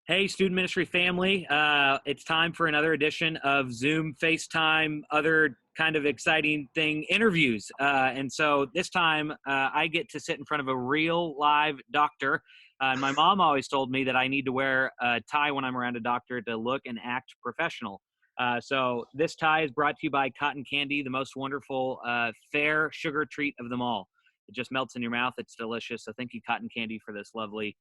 Hey, student ministry family. It's time for another edition of Zoom, FaceTime, other kind of exciting thing interviews. And so this time I get to sit in front of a real live doctor. My mom always told me that I need to wear a tie when I'm around a doctor to look and act professional. So this tie is brought to you by Cotton Candy, the most wonderful, fair sugar treat of them all. It just melts in your mouth. It's delicious. So thank you, Cotton Candy, for this lovely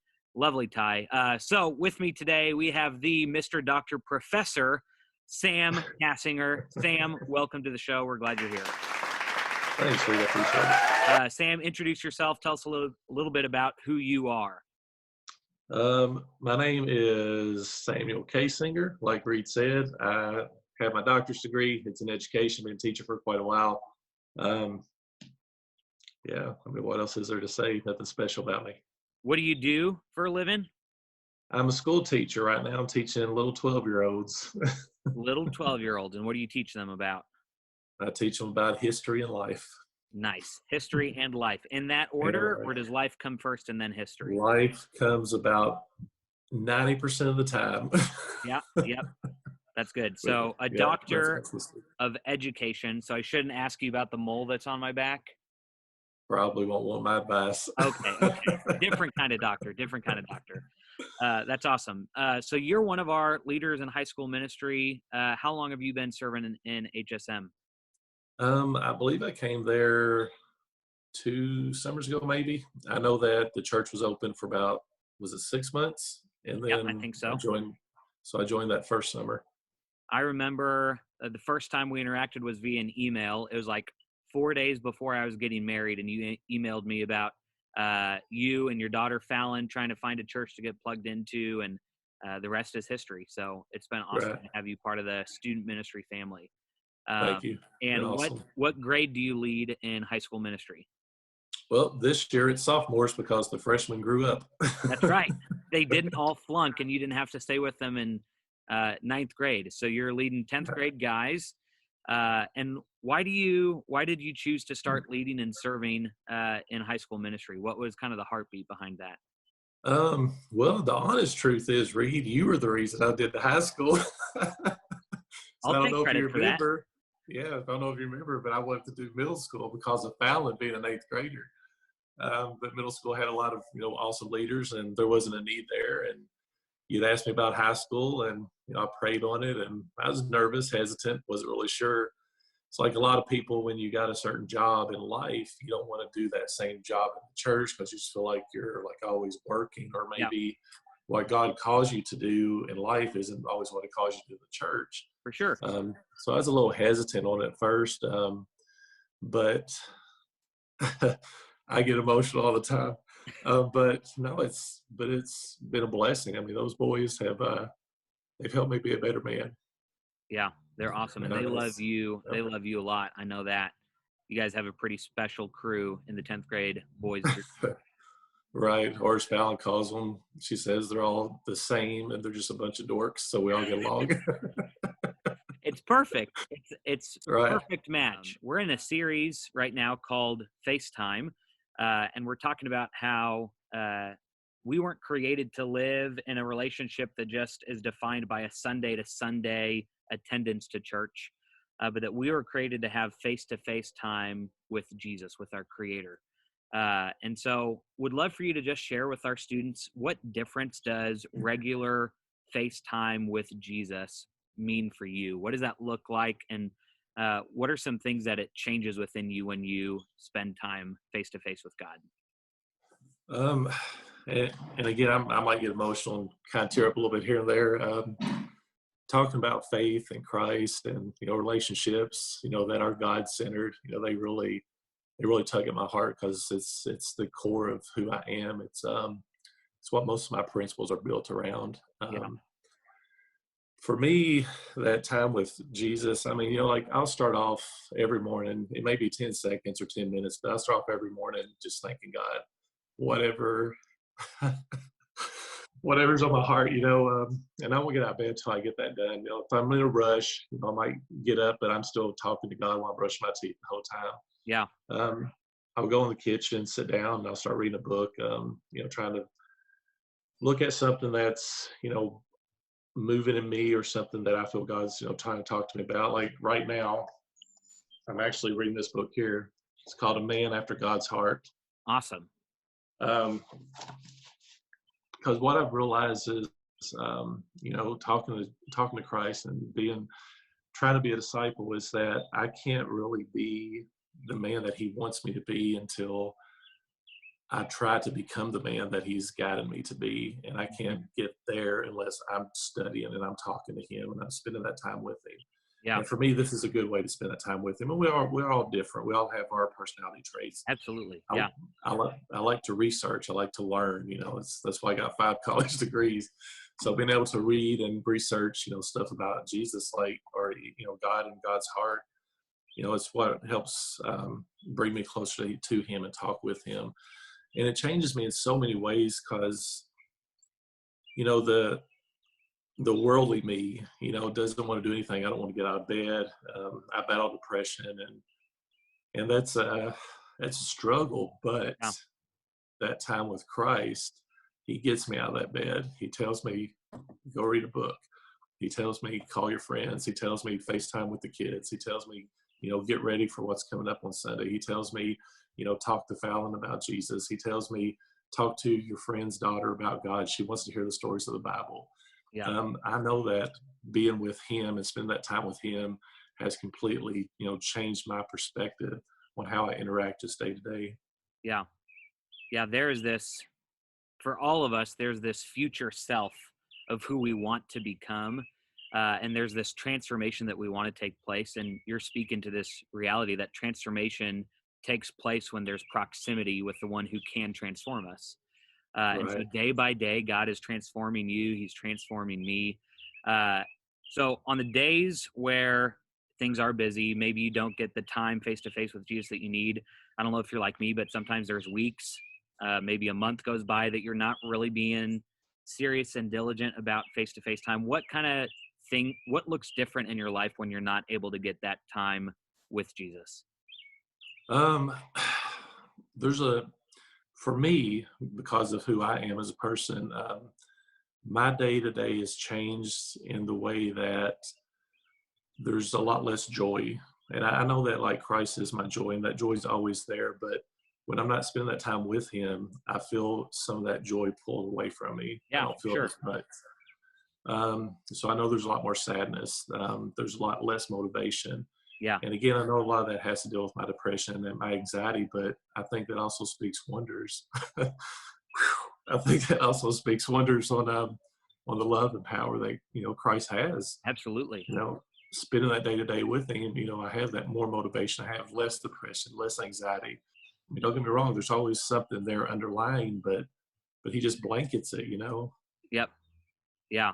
tie. So with me today, we have the Mr. Dr. Professor, Sam Cassinger. Sam, welcome to the show. We're glad you're here. Thanks, Reed. I appreciate it. Sam, introduce yourself. Tell us a little bit about who you are. My name is Samuel Cassinger. Like Reed said, I have my doctor's degree. It's in education. Been a teacher for quite a while. What else is there to say? Nothing special about me. What do you do for a living? I'm a school teacher right now. I'm teaching little 12-year-olds. Little 12-year-olds. And what do you teach them about? I teach them about history and life. Nice. History and life. In that order, or does life come first and then history? Life comes about 90% of the time. Yep. That's good. So a doctor of education. So I shouldn't ask you about the mole that's on my back? Probably won't want my advice. Okay. Different kind of doctor. That's awesome. So you're one of our leaders in high school ministry. How long have you been serving in HSM? I believe I came there 2 summers ago, maybe. I know that the church was open for about, was it 6 months? And then I think so. I joined that first summer. I remember the first time we interacted was via an email. It was like 4 days before I was getting married, and you emailed me about you and your daughter Fallon trying to find a church to get plugged into, and the rest is history. So it's been awesome to have you part of the student ministry family. Thank you. And awesome. what grade do you lead in high school ministry? Well, this year it's sophomores because the freshmen grew up. That's right. They didn't all flunk, and you didn't have to stay with them in ninth grade. So you're leading 10th grade guys. And why did you choose to start leading and serving in high school ministry? What was kind of the heartbeat behind that? Well, the honest truth is, Reed, you were the reason I did the high school. I'll take credit for that. Yeah, I don't know if you remember, but I wanted to do middle school because of Fallon being an 8th grader. But middle school had a lot of awesome leaders, and there wasn't a need there. And you'd asked me about high school, and I prayed on it, and I was nervous, hesitant, wasn't really sure. It's like a lot of people, when you got a certain job in life, you don't want to do that same job in the church because you just feel like you're like always working, or maybe what God calls you to do in life isn't always what He calls you to do in the church. For sure. So I was a little hesitant on it at first, but I get emotional all the time. But it's been a blessing. I mean, those boys have they've helped me be a better man. Yeah, they're awesome, and they love you. They love you a lot. I know that. You guys have a pretty special crew in the 10th grade boys group. Right, or as Fallon calls them, she says they're all the same, and they're just a bunch of dorks, so we all get along. It's perfect. It's right. Perfect match. We're in a series right now called FaceTime, and we're talking about how we weren't created to live in a relationship that just is defined by a Sunday to Sunday attendance to church, but that we were created to have face-to-face time with Jesus, with our Creator. And so would love for you to just share with our students, what difference does regular FaceTime with Jesus mean for you? What does that look like? And what are some things that it changes within you when you spend time face-to-face with God? And again, I might get emotional and kind of tear up a little bit here and there. Talking about faith and Christ and, relationships, that are God-centered, they really tug at my heart because it's the core of who I am. It's what most of my principles are built around. For me, that time with Jesus, I mean, I'll start off every morning. It may be 10 seconds or 10 minutes, but I'll start off every morning just thanking God, whatever's on my heart, and I won't get out of bed until I get that done. If I'm in a rush, I might get up, but I'm still talking to God while I'm brushing my teeth the whole time. Yeah. I'll go in the kitchen, sit down, and I'll start reading a book, trying to look at something that's, moving in me or something that I feel God's, trying to talk to me about. Like right now, I'm actually reading this book here. It's called A Man After God's Heart. Awesome. Um, because what I've realized is, talking to Christ and trying to be a disciple is that I can't really be the man that he wants me to be until I try to become the man that he's guided me to be. And I can't Mhm. get there unless I'm studying and I'm talking to him and I'm spending that time with him. Yeah, And for me, this is a good way to spend that time with him. And we're all different. We all have our personality traits. absolutely. I, Yeah. I like to research. I like to learn. That's why I got 5 college degrees. So being able to read and research, stuff about Jesus, or God and God's heart, it's what helps bring me closer to Him and talk with Him. And it changes me in so many ways because the worldly me, doesn't want to do anything. I don't want to get out of bed. I battle depression, and that's a struggle, but Yeah. that time with Christ, he gets me out of that bed. He tells me, go read a book. He tells me, call your friends. He tells me, FaceTime with the kids. He tells me, get ready for what's coming up on Sunday. He tells me, talk to Fallon about Jesus. He tells me, talk to your friend's daughter about God. She wants to hear the stories of the Bible. Yeah. I know that being with him and spending that time with him has completely, changed my perspective on how I interact just day to day. Yeah. Yeah. There's this, for all of us, there's this future self of who we want to become. And there's this transformation that we want to take place. And you're speaking to this reality that transformation takes place when there's proximity with the one who can transform us. And so Right. day by day, God is transforming you. He's transforming me. Uh, so on the days where things are busy, maybe you don't get the time face to face with Jesus that you need. I don't know if you're like me, but sometimes there's weeks, maybe a month goes by that you're not really being serious and diligent about face to face time. What looks different in your life when you're not able to get that time with Jesus? Um, there's for me, because of who I am as a person, my day to day has changed in the way that there's a lot less joy. And I know that like Christ is my joy and that joy is always there. But when I'm not spending that time with him, I feel some of that joy pulled away from me. I Yeah, don't for feel it sure. as much. So I know there's a lot more sadness. There's a lot less motivation. Yeah, And again, I know a lot of that has to deal with my depression and my anxiety, but I think that also speaks wonders. I think that also speaks wonders on the love and power that Christ has. absolutely. You know, spending that day to day with Him, I have that more motivation. I have less depression, less anxiety. I mean, don't get me wrong. There's always something there underlying, but He just blankets it. Yep. Yeah.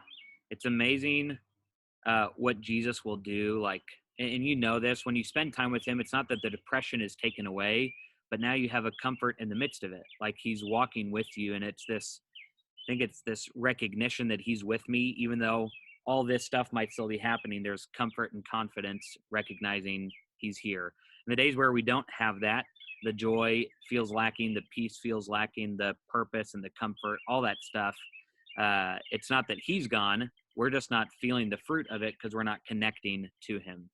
It's amazing what Jesus will do. Like, and you know this, when you spend time with him, it's not that the depression is taken away, but now you have a comfort in the midst of it. Like he's walking with you. And I think it's this recognition that he's with me, even though all this stuff might still be happening. There's comfort and confidence recognizing he's here. In the days where we don't have that, the joy feels lacking, the peace feels lacking, the purpose and the comfort, all that stuff. It's not that he's gone. We're just not feeling the fruit of it because we're not connecting to him.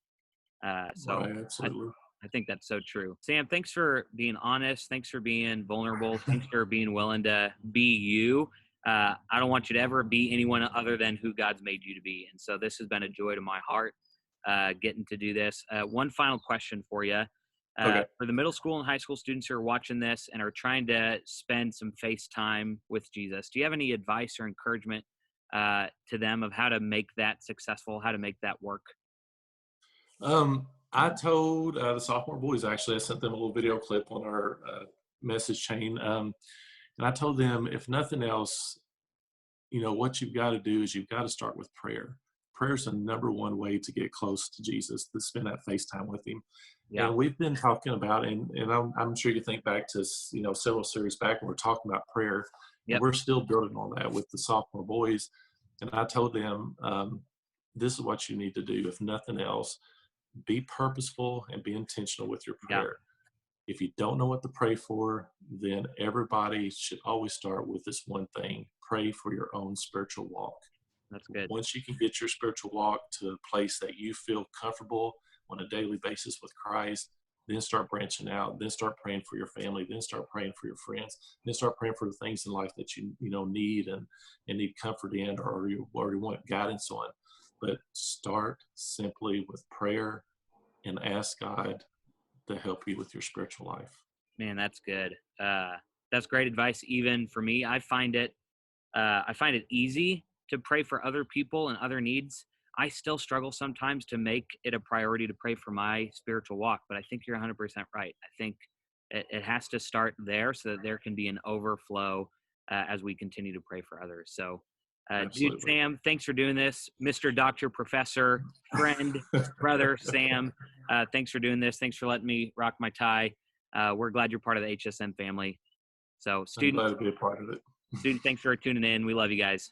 So Right, I, absolutely. I think that's so true. Sam, thanks for being honest. Thanks for being vulnerable. Thanks for being willing to be you. I don't want you to ever be anyone other than who God's made you to be. And so this has been a joy to my heart, getting to do this. One final question for you. Okay. For the middle school and high school students who are watching this and are trying to spend some face time with Jesus, do you have any advice or encouragement to them of how to make that successful, how to make that work? I told the sophomore boys, actually, I sent them a little video clip on our message chain. And I told them, if nothing else, what you've got to do is you've got to start with prayer. Prayer is the number one way to get close to Jesus, to spend that face time with him. Yeah. And we've been talking about, and I'm sure you think back to, several series back when we're talking about prayer, and Yep. we're still building on that with the sophomore boys. And I told them, this is what you need to do. If nothing else, be purposeful and be intentional with your Yeah. prayer. If you don't know what to pray for, then everybody should always start with this one thing: pray for your own spiritual walk. That's good. Once you can get your spiritual walk to a place that you feel comfortable on a daily basis with Christ, then start branching out, then start praying for your family, then start praying for your friends, then start praying for the things in life that you know need and need comfort in, or you want guidance on. But start simply with prayer and ask God to help you with your spiritual life. Man, that's good. That's great advice. Even for me, I find it easy to pray for other people and other needs. I still struggle sometimes to make it a priority to pray for my spiritual walk, but I think you're 100% right. I think it has to start there so that there can be an overflow as we continue to pray for others. So, dude, Absolutely. Sam, thanks for doing this. Mr. Dr. Professor, friend, brother, Sam, thanks for doing this. Thanks for letting me rock my tie. We're glad you're part of the HSM family. So, I'm glad students, to be a part of it. thanks for tuning in. We love you guys.